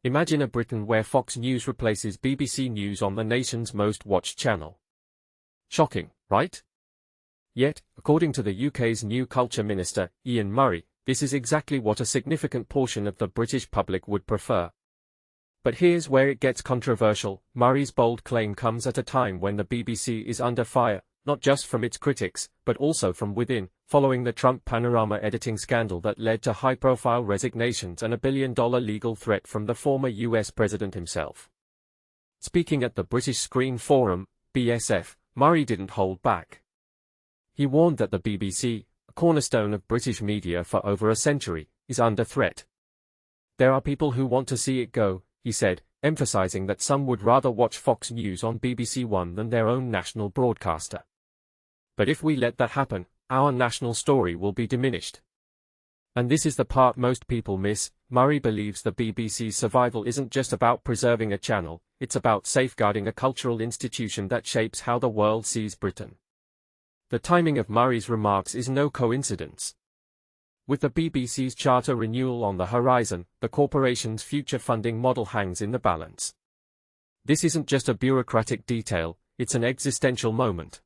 Imagine a Britain where Fox News replaces BBC News on the nation's most watched channel. Shocking, right? Yet, according to the UK's new culture minister, Ian Murray, this is exactly what a significant portion of the British public would prefer. But here's where it gets controversial. Murray's bold claim comes at a time when the BBC is under fire, not just from its critics, but also from within, following the Trump panorama editing scandal that led to high-profile resignations and a billion-dollar legal threat from the former US president himself. Speaking at the British Screen Forum, BSF, Murray didn't hold back. He warned that the BBC, a cornerstone of British media for over a century, is under threat. There are people who want to see it go, he said, emphasizing that some would rather watch Fox News on BBC One than their own national broadcaster. But if we let that happen, our national story will be diminished. And this is the part most people miss. Murray believes the BBC's survival isn't just about preserving a channel, it's about safeguarding a cultural institution that shapes how the world sees Britain. The timing of Murray's remarks is no coincidence. With the BBC's charter renewal on the horizon, the corporation's future funding model hangs in the balance. This isn't just a bureaucratic detail, it's an existential moment.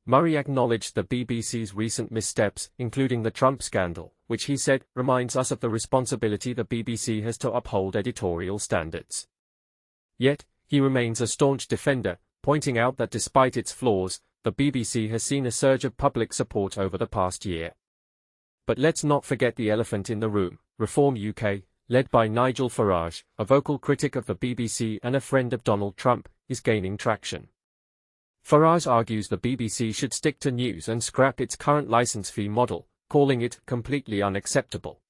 Murray acknowledged the BBC's recent missteps, including the Trump scandal, which he said reminds us of the responsibility the BBC has to uphold editorial standards. Yet, he remains a staunch defender, pointing out that despite its flaws, the BBC has seen a surge of public support over the past year. But let's not forget the elephant in the room. Reform UK, led by Nigel Farage, a vocal critic of the BBC and a friend of Donald Trump, is gaining traction. Farage argues the BBC should stick to news and scrap its current license fee model, calling it completely unacceptable.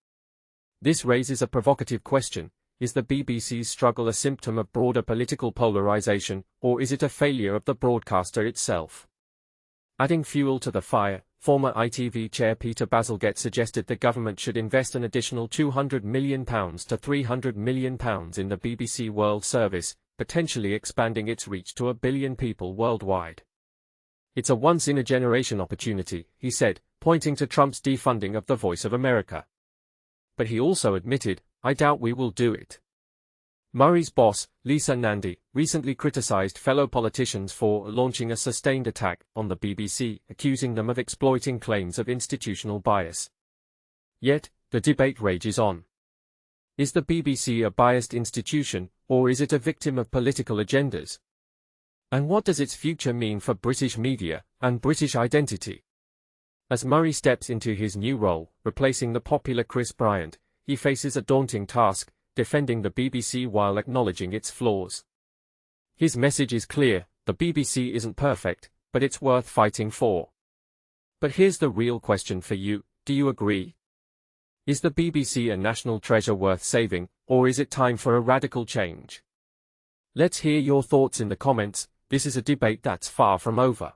This raises a provocative question: is the BBC's struggle a symptom of broader political polarization, or is it a failure of the broadcaster itself? Adding fuel to the fire, former ITV chair Peter Bazalgette suggested the government should invest an additional £200 million to £300 million in the BBC World Service, potentially expanding its reach to 1 billion people worldwide. It's a once-in-a-generation opportunity, he said, pointing to Trump's defunding of the Voice of America. But he also admitted, "I doubt we will do it." Murray's boss, Lisa Nandy, recently criticized fellow politicians for launching a sustained attack on the BBC, accusing them of exploiting claims of institutional bias. Yet, the debate rages on. Is the BBC a biased institution, or is it a victim of political agendas? And what does its future mean for British media and British identity? As Murray steps into his new role, replacing the popular Chris Bryant, he faces a daunting task: defending the BBC while acknowledging its flaws. His message is clear: the BBC isn't perfect, but it's worth fighting for. But here's the real question for you: do you agree? Is the BBC a national treasure worth saving, or is it time for a radical change? Let's hear your thoughts in the comments. This is a debate that's far from over.